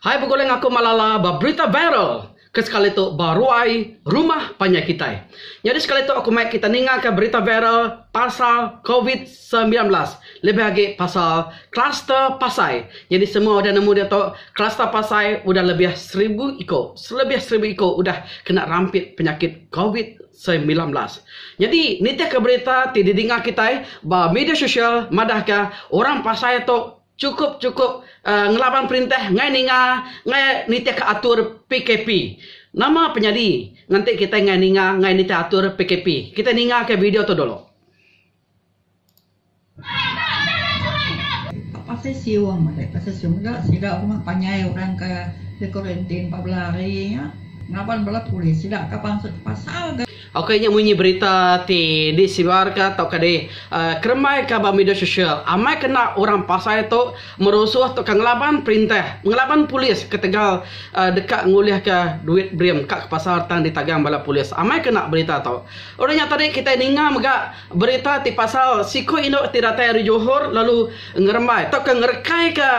Hai begoleng aku Malala berita viral. Sekali itu baruai rumah penyakitai. Jadi sekali itu aku main kita ningakan berita viral pasal COVID-19. Lebih lagi pasal kluster Pasai. Jadi semua udah nemu dia tu kluster Pasai udah lebih 1000 ekor. Lebih 1000 ekor udah kena rampit penyakit COVID-19. Jadi ni ke berita ti didengar kita bah media sosial madahkah orang Pasai tu cukup ngelaban perintah ngai ninga ngai nite ke atur PKP. Nama penyadi nanti kita ngai ninga ngai nite atur PKP. Kita ninga ke video tu dulu. Pasal siwang mereka pasal siwang sila rumah panyai orang ke karantin 14 hari ya. Ngapan bala polis sila kapan pasal. Okey, yang bunyi berita ti disiarkan atau kade kermai ke media sosial. Amai kena orang Pasai tu merusuh tu ngelaban perintah, ngelaban polis ketegal dekat ngulih ke duit brim kat pasar tang ditagang bala polis. Amai kena berita tu. Orangnya tadi kita ninga mega berita ti pasal siko indok ti datai dari Johor lalu ngeremai tu ngerekai ke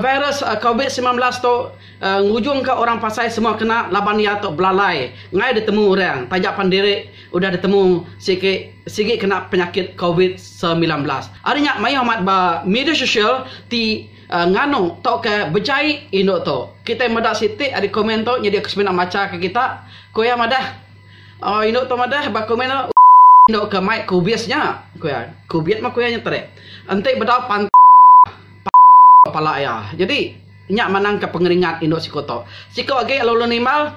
virus COVID-19 tu ngujung ke orang Pasai semua kena laban ya tu belalai. Ngai ditemu orang tajak pandiri udah ditemu sikit kena penyakit COVID-19. Artinya mai amat ba media sosial ti ngano tok ke bejai indo to. Kita madak sitik ada komen tu jadi aku sebenarnya maca ke kita. Koya madah. Indo to madah ba komen indo ke mic kubiasnya. Koya. Kubiat mah koya nyetre. Ante bedau pan kepala ya. Jadi nyak manang ke pengeringat indo sikoto. Siko age lalu nimal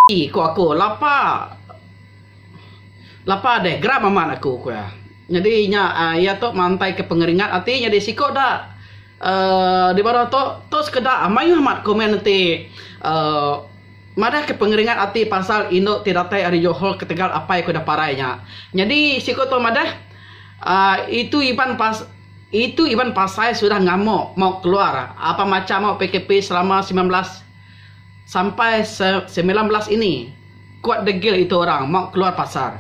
ko aku lapa deh grab aman aku ya. Jadi nya ya tu mantai ke pengeringat artinya di siko dah di bawah tu sekedar amai amat komen nanti madah ke pengeringat arti pasal indo tidak tai ari Johor ketegal apa yang kuda parainya. Jadi siko tu madah itu Iban Pasai sudah ngamuk mau keluar apa macam mau PKP selama 19 sampai 19 ini kuat degil itu orang mau keluar pasar.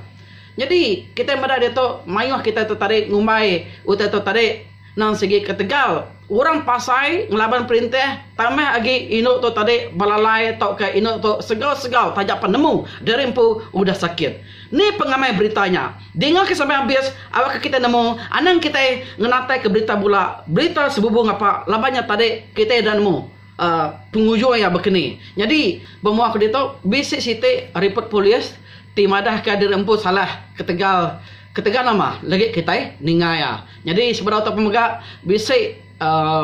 Jadi kita mada dia tu mayuh kita tu tarik ngumai utai tu tarik nang segi ketegal orang Pasai ngelaban perintah tambah lagi ino tu tarik balalai tok ke ino tu segau tajak penemu derimpu udah sakit. Ni pengamai beritanya. Dengar ke sampai habis awak kita nemu anang kita ngenatai ke berita bula berita sebubung apa labanya tadi kita dah nemu penghujung yang begini. Jadi bermuak dia tu bisik sitik report polis ti madah ke dirempu salah ketegal nama lagi kita ningaya. Jadi seberapa pemegak bisik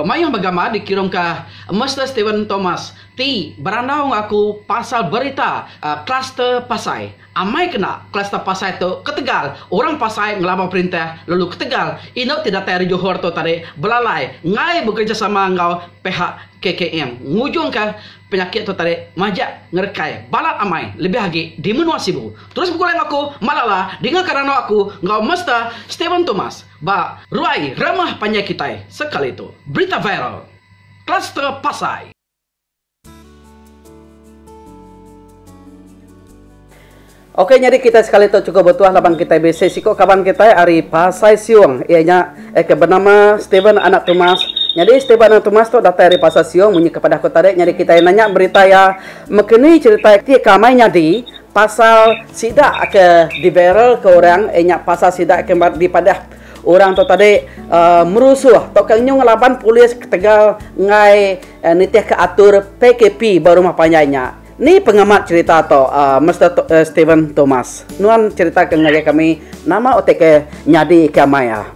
mayung bagama dikirim ke Mr. Stephen Thomas ti berandau aku pasal berita kluster Pasai. Amai kena kluster Pasai tu ketegal orang Pasai ngelabang perintah lalu ketegal ino tidak dari Johor tu tadi belalai ngai bekerja sama ngau pihak KKM ngujung ke penyakit tu tadi majak ngerekai balat amai lebih lagi di menua sibu. Terus bukulah aku Malala dengan karena aku ngau Mr. Stephen Thomas ba ruai ramah penyakitai sekali itu berita viral kluster Pasai. Oke, jadi kita sekali itu cukup betul laban kita BC siko kawan kita hari Pasai Siung ianya bernama Stephen anak Thomas. Jadi Stephen anak Thomas tu datang dari Pasai Siung bunyi kepada aku tadi. Jadi kita nanya berita ya mekeni cerita ti kamai nyadi pasal sidak ke di viral ke orang ianya pasal sidak ke di pada orang tu tadi merusuh tok kanyung laban polis ketegal ngai nitih ke atur PKP baru rumah panjainya. Ni pengamat cerita atau Mr. Stephen Thomas. Nuan cerita ke kami nama OTK nyadi ke Maya.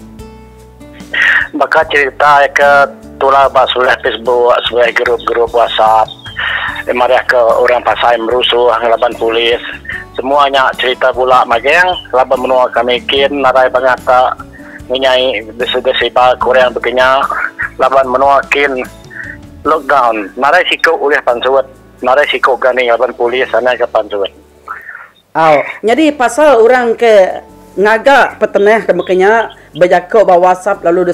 Maka cerita ke tulah basulah Facebook sebagai grup WhatsApp. Marah ke orang Pasai merusuh ngelaban polis. Semuanya cerita pula mageng laban menua kami kin narai bangata menyai desi pak Korea begini laban menua kin lockdown narai sikau oleh pansuat. Nara siko gani laban polis sana ke panjuan. Jadi pasal orang ke ngaga peteneh ke makanya berjakau bawa WhatsApp lalu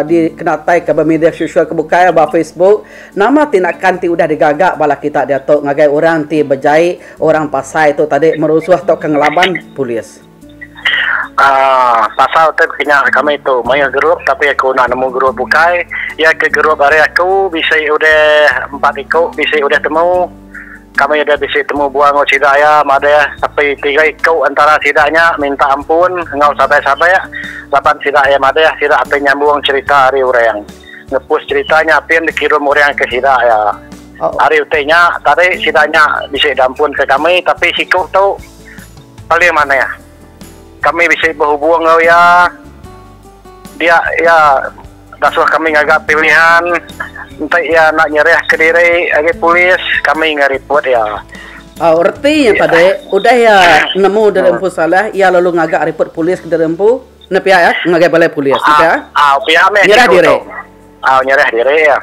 dikenatai ke media sosial kebukaya bawa Facebook. Nama tindakan ti udah digagak bala kita dia tu ngagai orang ti berjai orang Pasai tu tadi merusuh tu ke ngelaban polis. Pasal tu kena kami tu main grup tapi aku nak nemu grup bukai. Ya ke grup hari aku bisa udah 4 ikut bisa udah temu. Kami udah bisa temu buang sidak ya ada tapi 3 ikut antara sidaknya minta ampun ngau sabai-sabai lapan sidak ya ada sidak apa nyambung cerita hari orang ngepus ceritanya apa yang dikirim orang ke sidak ya. Hari utenya tadi sidaknya bisa dampun ke kami tapi sikuk tu paling mana ya? Kami bisa berhubung ya dia ya dasuh kami ngagak pilihan entah ya nak nyerah ke diri agi polis kami ngaripot ya. Artinya pada udah ya nemu dalam empu salah ya lalu ngagak report polis ke dalam empu nepia ya ngagak balai polis nepia. Pihak nyerah diri. Nyerah diri ya.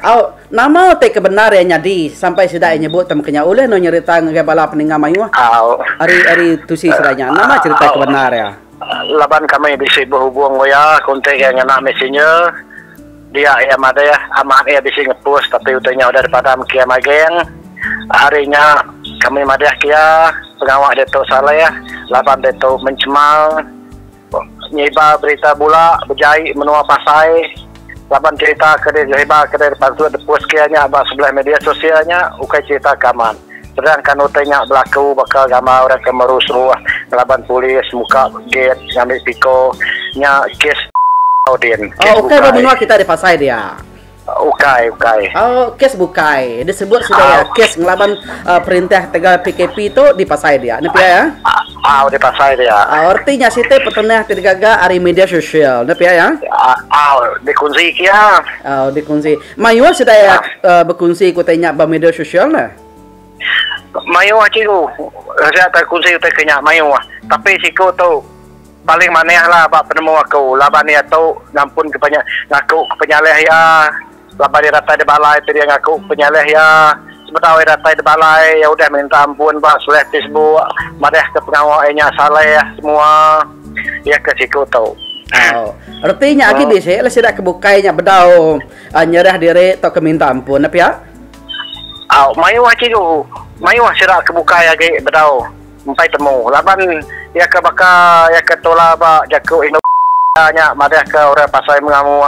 Nama te kebenarannya di sampai sudah nyebut tem kenya oleh no nyerita ngagak bala peninga mayu. Ari tusi sedanya nama cerita kebenar ya. Laban kami bisa berhubung ya kontak yang nak messenger dia ya ada ya amat ya bisa ngepost tapi utanya udah dipadam kia mageng harinya kami madah kia pengawal detok salah ya laban detok mencemal nyiba berita bula berjai menua pasai laban cerita kedai nyiba kedai bantu depost kianya abah sebelah media sosialnya ukai cerita kaman sedangkan utanya berlaku bakal gambar orang kemerusuh laban polis muka gate ngambil piko nya kes Odin. Oke, menua kita di pasai dia. Ukai. Kes bukai. Disebut sudah ya kes ngelaban perintah tegal PKP itu di pasai dia. Nepi ya? Di pasai dia. Artinya site peternah tergaga ari media sosial. Nepi ya? Dikunci kia. Dikunci. Mayu sudah ya berkunci kutanya ba media sosial lah. Mayu ciku. Saya terkunci utai kenya mayu. Tapi siku tu paling maneh lah bak penemu aku laban dia tu ngampun ngaku penyaleh ya laban dia datang di balai tu dia ngaku penyaleh ya sebentar datang di balai ya udah minta ampun bak sudah Facebook madah ke pengawalnya salah ya semua ya ke siku tu. Artinya lagi bisa lah sudah kebukainya bedau nyerah diri atau keminta ampun apa ya? Mayu ciku mayu sudah kebukai lagi bedau sampai temu laban ya ke baka ya ke tola ba jaku Indonesia madah ke orang pasai mengamu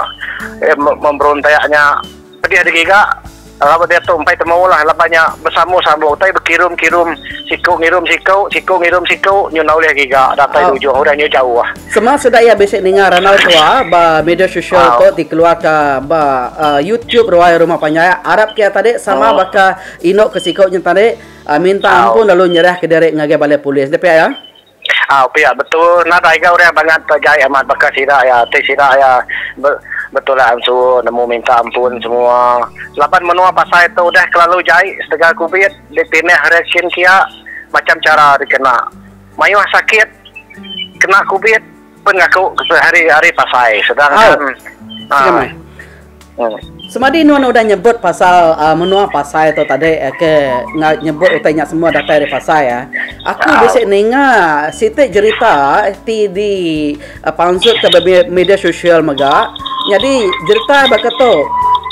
memberontaknya pedih digiga laban dia tu sampai temu lah labannya bersama sambung tai berkirim siku ngirim siku nyunau leh giga datai ujung orangnya jauh semua sudah ya besok dengar ranau tua ba media sosial tu dikeluarkan ba YouTube ruai rumah panyaya Arab kia tadi sama baka inok ke siku nya tadi minta ampun lalu nyerah ke derek ngagai balai polis depa ya. Pihak betul. Nak daiga orang bangat terjaya amat bakal sida ya, sida ya betul lah ansu nemu minta ampun semua. Lapan menua pasai itu udah kelalu jai setengah kubit di tineh reaction kia macam cara dikena. Mayu sakit kena kubit pun ngaku hari-hari pasai sedangkan Semadi nuan udah nyebut pasal menua pasai itu tadi ke nyebut utanya semua data dari pasai ya. Aku bisa nenga site cerita di pansut ke media sosial mega. Jadi cerita bakato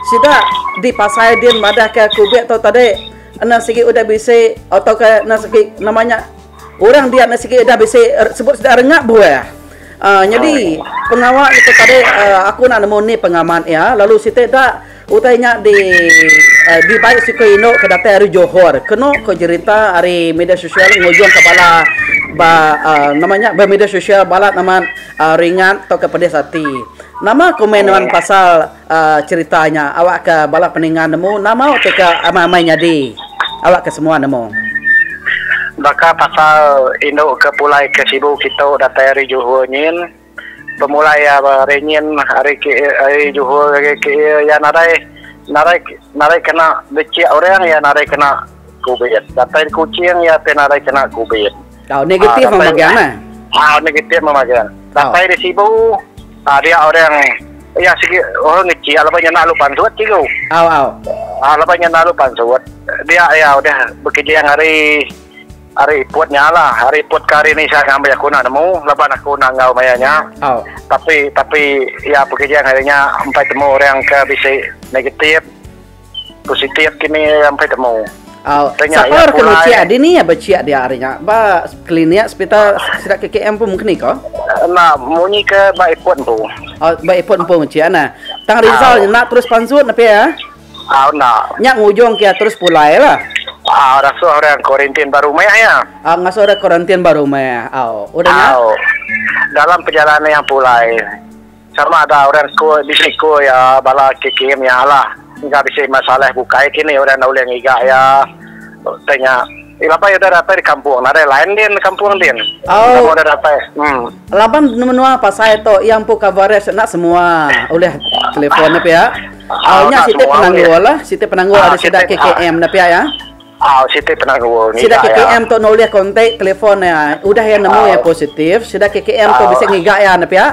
sida di pasai dia madah ke kubik tu tadi ana segi udah bisa atau ke na segi namanya orang dia na segi udah bisa sebut sudah rengak buah. Jadi pengawal itu tadi aku nak nemu ni pengaman ya lalu site dah utainya di baik si koino ke data hari Johor keno ko cerita hari media sosial ngojong ke bala namanya media sosial bala nama ringan atau ke pedes hati nama komenan pasal ceritanya awak ke bala peningan nemu nama atau ke amai di awak ke semua nemu baka pasal induk ke pulai ke sibuk kita data hari Johor nyin pemulai renyin hari Johor ke ya narai kena becik orang ya narai kena kubit data kucing ya narai kena kubit negatif memagian negatif memagian data di sibu dia orang ya segi orang ngeci alapanya nak lupa suat ciku alapanya nak lupa suat dia ya udah bekerja yang hari iputnya lah hari iput kali ini saya ngambil aku nak nemu lepas aku nak ngau mayanya tapi ya pekerjaan harinya sampai temu orang ke bisa negatif positif kini sampai temu Oh, Tanya, siapa ya, orang kena pulai. ciak di ni ya berciak dia harinya. Ba klinik hospital sidak KKM pun mungkin ko. Nah, muni ke baik pun tu. Oh, baik pun ciak nah. Tang Rizal nak terus pansut apa ya? Nak. Nyak ngujung kia terus pulai lah. Rasa orang kuarantin baru maya ya. Ngaso ada karantin baru meh. Udah nyak? Dalam perjalanan yang pulai. Sama ada orang ko bisiko ya bala KKM ya lah. Enggak bisa masalah bukai kini orang nak boleh ngigak ya. Tanya, apa ya udah dapat di kampung? Ada lain din kampung din. Kamu udah dapat. Laban menua apa saya to yang pu kabares nak semua oleh telefon apa ya? Awalnya Siti penangguh lah, Siti penangguh ada sidak KKM apa ya? Siti penangguh ni. Sidak KKM to noleh kontak telefon ya. Udah yang nemu ya positif, sidak KKM to bisa ngigak ya apa ya?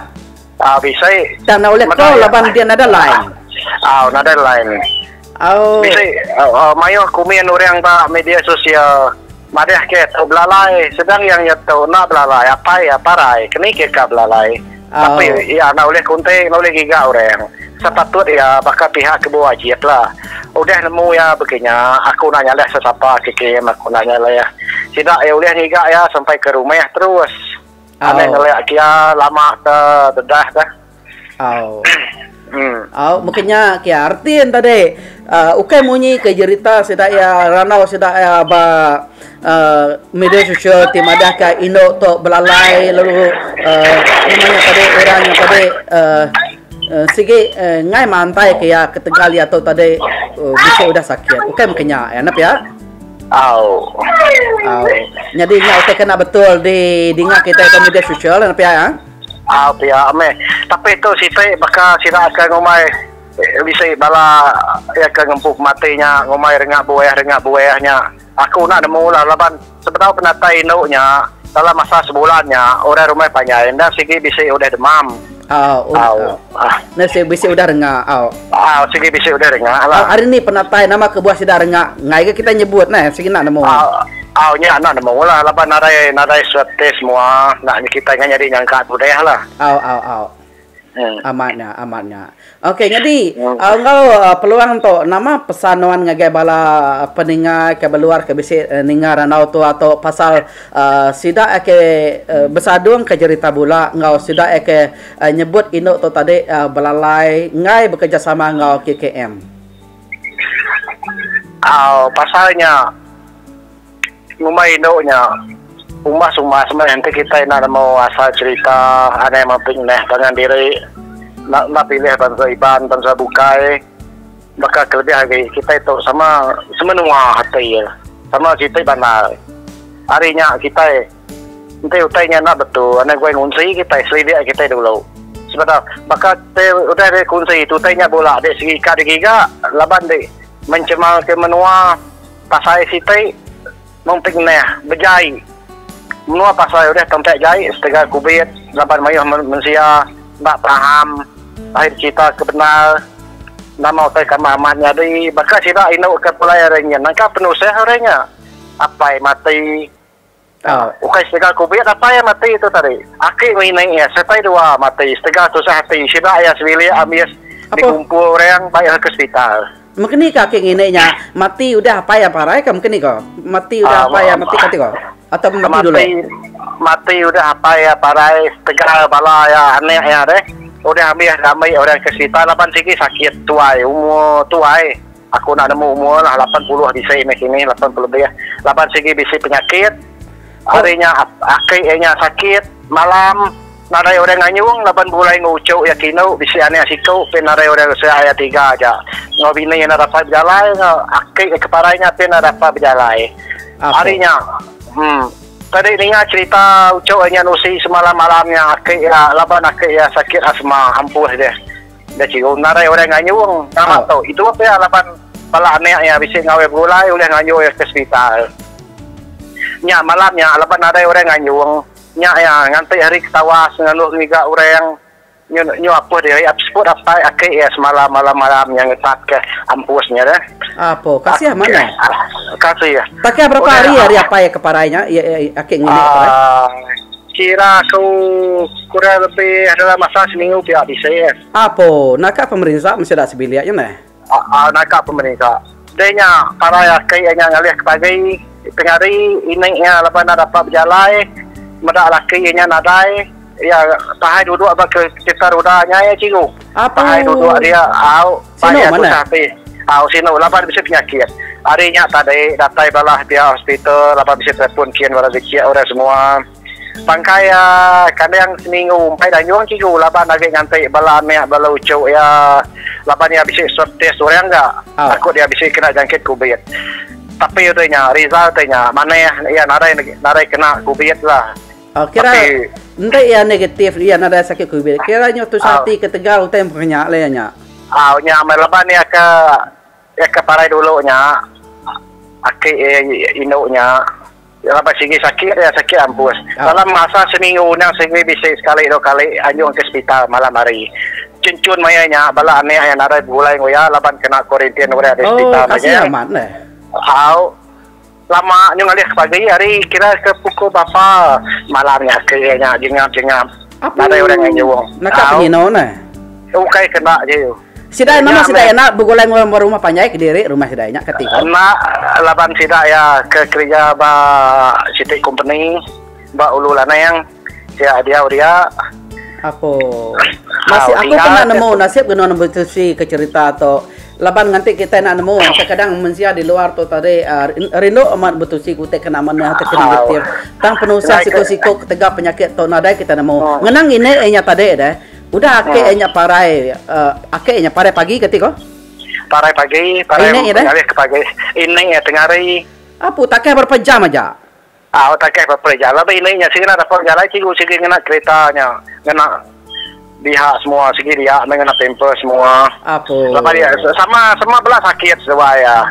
Bisa. Dan noleh ko laban dia ada lain. Nada lain. Bisa, mayo kumian orang ba media sosial. Madah ke tahu belalai. Sedang yang tahu nak belalai apa ya parai. Kini ke belalai. Tapi ya nak boleh kontak, nak boleh giga orang. Sepatut ya bakal pihak kewajib lah. Udah nemu ya begini. Aku nanya lah sesiapa KKM aku nanya lah ya. Tidak ya boleh giga ya sampai ke rumah terus. Aneh ngeliat kia lama dedah dah. Makanya kia artiin tadi ukai munyi ke cerita sedak ya ranau sedak ya ba media sosial tim ada ka Indo to belalai lalu namanya tadi orang yang tadi sige ngai mantai ke ya ke Tegal atau tadi bisa udah sakit ukai makanya enak ya. Jadi nya ukai kena betul di ngak kita ke media sosial enak ya. Pihak ame. Tapi itu sitai bakal sila akan ngomai bisa bala ya ke ngempuk matinya ngomai rengak buayahnya. Aku nak nemu lah laban sebenarnya penatai induknya dalam masa sebulannya orang rumah panjang dan segi bisa udah demam. Nasi bisa udah rengak. Segi bisa udah rengak lah. Hari ni penatai nama kebuah sudah rengak. Ngai kita nyebut nah segi nak nemu. Nya anak nemu lah laban nadai swab test semua nak kita nyari nyangka budaya lah. Amatnya. Okey, jadi engkau peluang untuk nama pesanuan ngagai bala peningai ke beluar ke bisi ningar ranau tu atau pasal sida ke besadung ke cerita bula engkau sida ke nyebut induk tu tadi belalai ngai bekerjasama engkau KKM. Pasalnya ngumai induknya umas nanti kita nak mau asal cerita ada yang mamping dengan diri nak pilih bangsa Iban bangsa Bukai maka kelebih lagi kita itu sama semenua hati ya sama kita benar harinya kita nanti utainya nak betul anak gue ngunci kita selidik kita dulu sebentar maka udah ada kunci itu utainya bola dek segi giga laban dek mencemal ke menua pasai sitai mamping berjai menua pasal udah tempat jahit setengah kubit laban mayuh mensia tak paham akhir kita kebenar nama utai kamamannya di bakal sila induk ke pelayarannya nangka penuh seharanya apa yang mati ukai setengah kubit apa yang mati itu tadi akhir mainnya setai dua mati setengah tu sehati sila ayah sebili amis dikumpul orang bayar ke hospital. Mungkin ni kaki ininya mati udah apa ya parai kan mungkin ni kok mati udah apa ya mati kati kok atau mati dulu mati udah apa ya parai tegal bala ya aneh ya deh udah ambil ramai orang ke hospital 8 segi sakit tuai umur tuai aku nak nemu umur lah 80 di sini 80 lebih ya 8 segi bisi penyakit harinya akhirnya sakit malam narai orang nganyung 8 bulan ngucuk ya kino bisi aneh sikau penarai orang saya 3 aja ngobini yang dapat berjalan akhir keparainya pun dapat berjalan harinya tadi dengar cerita ucapnya nusi semalam malamnya akhir ya laban akhir ya sakit asma ampuh deh cium narai orang nganyung nama tahu itu apa ya laban pala aneh ya bisa ngawe bulai oleh nganyung ya ke hospital nya malamnya laban narai orang nganyung nya ya nganti hari ketawa nganu ngiga orang nyu apa dia sport apa akhir ya semalam malam yang ngetat ke ampusnya deh apa kasih mana kasih ya pakai berapa hari apa ya keparainya ya akhir ini kira kurang lebih adalah masa seminggu pihak di saya apa nak pemerintah mesti ada sebiliaknya nah nak pemerintah Denya para ya kayaknya ngalih pagi pengari ini ya laban dapat berjalan medak laki nya nadai ya tahai duduk apa ke sekitar udahnya ya cikgu. Tahai duduk dia au payah tu sampai au sino laban bisa penyakit. Harinya tadi datai balah dia hospital laban bisa telefon kian wala dikia orang semua. Pangkai kadang seminggu umpai dan juang cikgu laban lagi ngantai bala amek bala ucuk ya laban dia bisa swab test orang enggak takut dia bisa kena jangkit COVID. Tapi udahnya result tanya mana ya narai kena COVID lah. Kira nanti ya negatif dia nada sakit COVID. Kiranya tu sati ke Tegal tem banyak lehnya. Nya laban ya ke parai dulu nya. Aki induknya apa sih sakit ya sakit ampus. Dalam masa seminggu nang sehingga bisa sekali 2 kali anjung ke hospital malam hari. Cincun mayanya bala aneh yang ada bulai ngoya laban kena kuarantin ora di hospital aja. Oh, aman lah. Lama nyung alih pagi hari kira ke pukul berapa malamnya kayaknya jengap. Ada orang yang nyuwung. Nak pengino na. Ukai kena je. Sidai nama sidai nak begulai rumah panjai ke diri rumah sidai nak ketika. Nak laban sidai ya ke kerja ba City Company ba ulu lanang dia aku pernah nemu nasib guna betul ke cerita atau laban nganti kita nak nemu kadang mensia di luar tu tadi rindu amat betul si kutek kena mana terkena getir tang penusa siko ketega penyakit tu nadai kita nemu ngenang ini nya tadi dah udah ake nya parai pagi ketika parai pagi ke pagi ini ya tengah hari apa tak berapa jam aja tak berapa jam tapi ini nya sini dapat jalan cikgu sini kena keretanya kena lihat semua segi dia dengan temper semua. Apa? Dia sama belah sakit sebaya.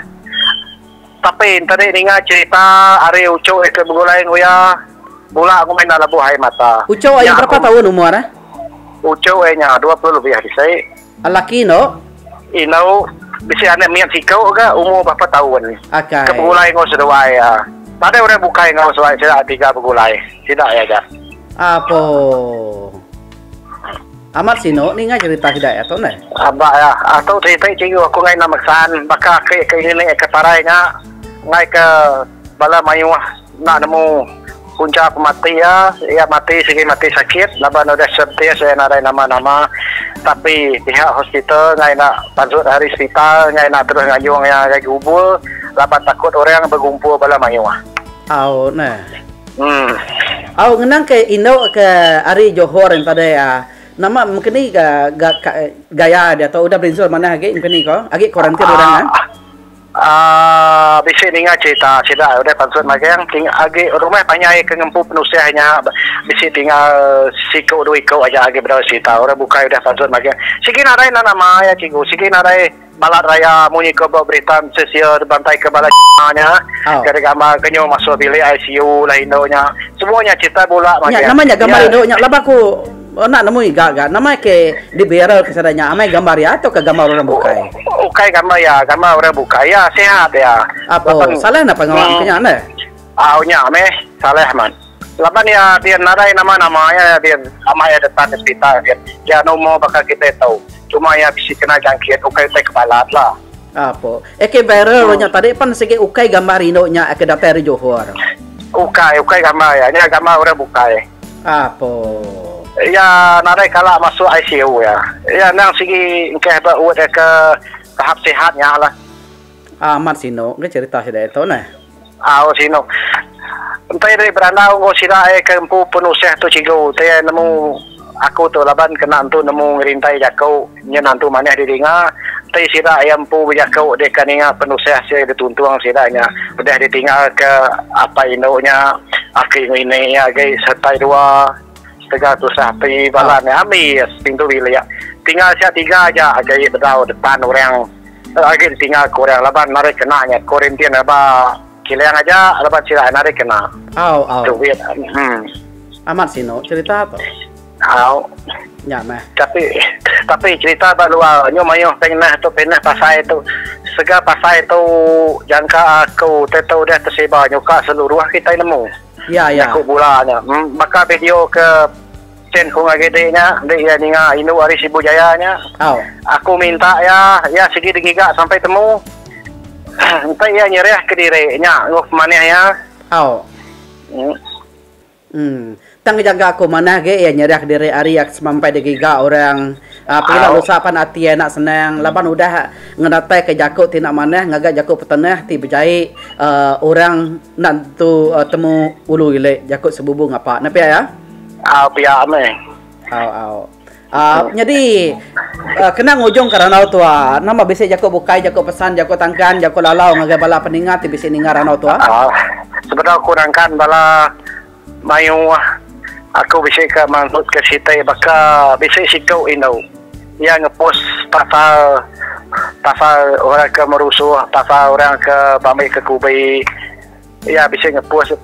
Tapi tadi dengar cerita hari ucuk ke begulai ngoya. Bola aku main dalam buah mata. Ucuk yang berapa tahun umur Ucuk nya 20 lebih hari laki no? Ino bisa anak mian sikau ke umur berapa tahun. Okay. Ke begulai ngau sedaya. Tadi orang bukai ngau sedaya tidak 3 begulai. Tidak ya ja. Apa? Amat sino ni nga cerita hidayah tu ne. Aba ya, atau cerita cikgu aku ngai nak maksan, baka ke ini ke parainya, ngai ke bala mayuah nak nemu punca aku mati ya mati segi mati sakit, laban udah setia saya narai nama-nama, tapi pihak hospital ngai nak panjut hari hospital, ngai nak terus ngajung yang kayak gubul, laban takut orang berkumpul bala mayuah. Au ne. Au ngenang ke Indo ke Ari Johor yang tadi ya. Nama mungkin ni gaya dia atau udah berinsul mana lagi mungkin ni ko agi kuarantin orang bisa dengar cerita udah pansut magang tinggal agi rumah panjai ke ngempu penusahnya bisa tinggal sikau 2 ikau aja agi berapa cerita orang buka udah pansut magang sikit narai nama ya cikgu sikit narai balat raya munyi ke berita sosial bantai ke balat nya gara gambar kenyo masuk bilik ICU lah indonya semuanya cerita bola magang namanya gambar indonya labaku nak nemu gak nama ke di viral kesadanya amai gambar ya atau ke gambar orang bukai gambar ya gambar orang bukai ya sehat ya apa salah nak pengawal kenya anda nya ameh salah man laban ya dia narai nama-namanya dia amai depan hospital dia nomor bakal kita tahu cuma ya bisa kena jangkit ukai kepala lah apa ke viral nya tadi pan segi ukai gambar inonya ke dapur Johor ukai gambar ya nya gambar orang bukai apa ya narai kala masuk ICU ya nang segi engkeh buat ke tahap sehatnya lah amat sino ke cerita sudah itu nah sino entai dari beranda ngo sira ke empu penusah tu cikgu teh nemu aku tu laban kena tu nemu ngerintai jakau nya nantu maneh diringa teh sira ayam pu jakau de kaninga penusah saya dituntuang siranya udah ditinggal ke apa inonya akhir ini ya guys setai 2 tegak tu sapi balan habis pintu wilayah tinggal saya 3 aja agak berdau depan orang agak tinggal kurang laban narik kenanya kuarantin apa kilang aja laban sila narik kena duit amat sino cerita apa ya mah tapi cerita balual nyo mayo pernah pasai tu sega pasai tu jangka aku tetau dah tersebar nyuka seluruh kita nemu ya aku bulanya maka video ke sen kung agedenya dia ninga inu Aris Ibu Jayanya aku minta ya segi giga sampai temu Entah ia nyerah ke diri nya nguf maneh ya. Au. Tang jaga aku mana ge ya nyerah diri ariak sampai degiga orang pila usapan ati nak senang laban udah ngedatai ke jakuk tina maneh ngagak jakuk petenah ti bejai orang nak tu temu ulu ile jakuk sebubung apa napi ya Pia me. Jadi kena ngujung karena tua nama bisa jakuk bukai jakuk pesan jakuk tangkan jakuk lalau ngagak bala peningat ti bisa ningar ranau tua sebenarnya kurangkan bala mayu aku bisa ke manut ke sitai baka bisa sikau inau yang ngepost pasal orang ke merusuh pasal orang ke bamai ke kubai ya bisa ngepost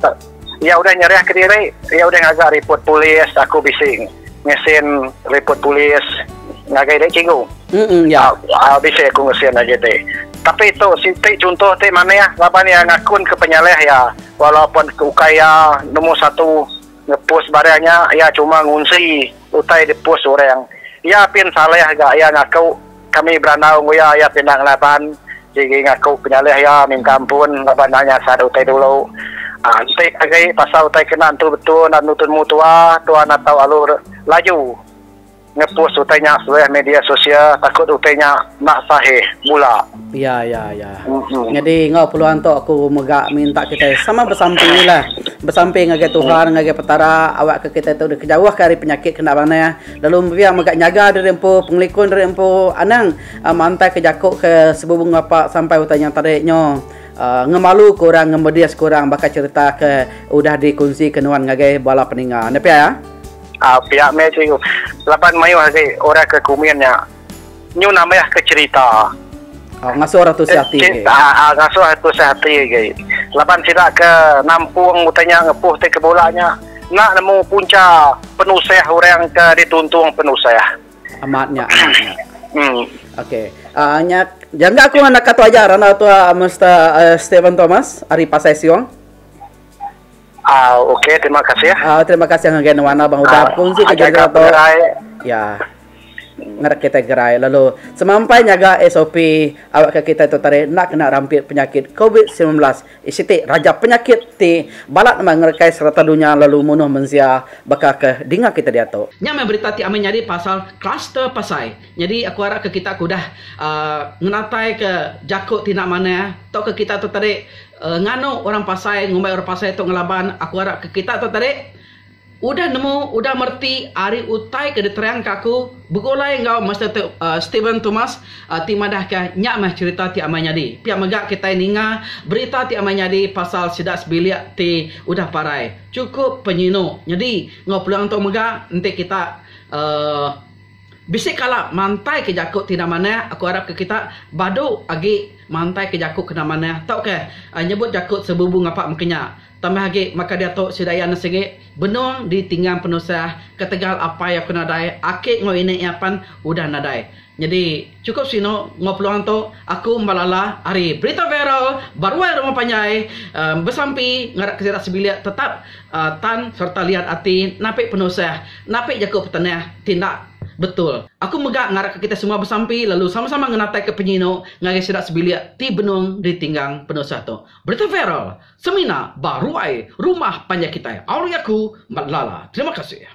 ya udah nyerah ke diri ya udah ngagak report polis aku bisa ngesen report polis ngagak dia cinggung ya bisa aku ngesen aja deh tapi itu sitai contoh teh mana ya laban yang ngakun ke penyaleh ya walaupun ukaya nomor 1 ngepost barangnya ya cuma ngunsi utai di post orang ya pin saleh gak ya ngaku kami beranau ya pindah laban jadi ngaku penyaleh ya minta ampun laban nanya sada utai dulu utai agai pasal utai kena betul dan nutun mutua tuan atau alur laju ngepost utainya sebuah media sosial takut utainya nak sahih mula ya jadi ngau peluang tu aku megak minta kita sama bersamping lah bersamping ngage Tuhan ngage petara awak ke kita tu kejauh dari penyakit kena mana ya lalu biar megak nyaga dari empu penglikun dari empu anang mantai ke jakuk ke sebubung apa sampai utanya tariknya ngemalu kurang ngemedias kurang bakal cerita ke udah dikunci kenuan ngage bala peninga nepi ya pihak meja lapan mayu lagi orang ke kumiannya nyu namanya ke cerita ngasuh orang tu sehati ngasuh tu sehati gitu lapan tidak ke nampung mutanya ngepuh te ke bolanya nak nemu punca penusah orang ke dituntung penusah amatnya okey jangan aku nak kata ajaran atau Mr. Stephen Thomas Ari Pasai Siong. Okey, terima kasih ya. Terima kasih yang wana bang udah kongsi kejaga to. Ya. Ngarak kita gerai lalu semampai nyaga SOP awak ke kita tu tarik nak kena rampit penyakit COVID-19 isiti raja penyakit ti balat mengerekai serta dunia lalu munuh mensia bakal ke dinga kita dia tu nya berita ti amin nyari pasal kluster pasai jadi aku harap ke kita aku dah ngenatai ke jakuk tina mana tok ke kita tu tarik ngano orang pasai ngumbai orang pasai tu ngelaban aku harap ke kita tu tarik udah nemu, udah merti ari utai ke deterian kaku begolai ngau Master Stephen Thomas ti madah ke nyak mah cerita ti amai nyadi pia megak kita ninga berita ti amai nyadi pasal sidak sebiliak ti udah parai cukup penyino jadi ngau peluang untuk megak nanti kita bisik kala mantai ke jakuk tidak mana aku harap ke kita badu agi mantai ke jakuk kena mana tau ke nyebut jakuk sebubung apa mungkinnya tambah lagi maka dia tu sidaya nasege benung ditinggal penusah ketegal apa yang kena dai akik ngo ini iapan udah nadai jadi cukup sino ngo peluang tu aku malala hari berita viral baru rumah panjai bersampi ngarak kesirat sebilik tetap tan serta lihat hati napik penusah napik jakuk petanah tindak betul. Aku megak ngarak ke kita semua bersampi lalu sama-sama ngenatai ke penyino ngagai sidak sebilik ti benung ditinggang penuh satu. Berita viral semina baru ai rumah panjang kita. Auriaku Malala. Terima kasih.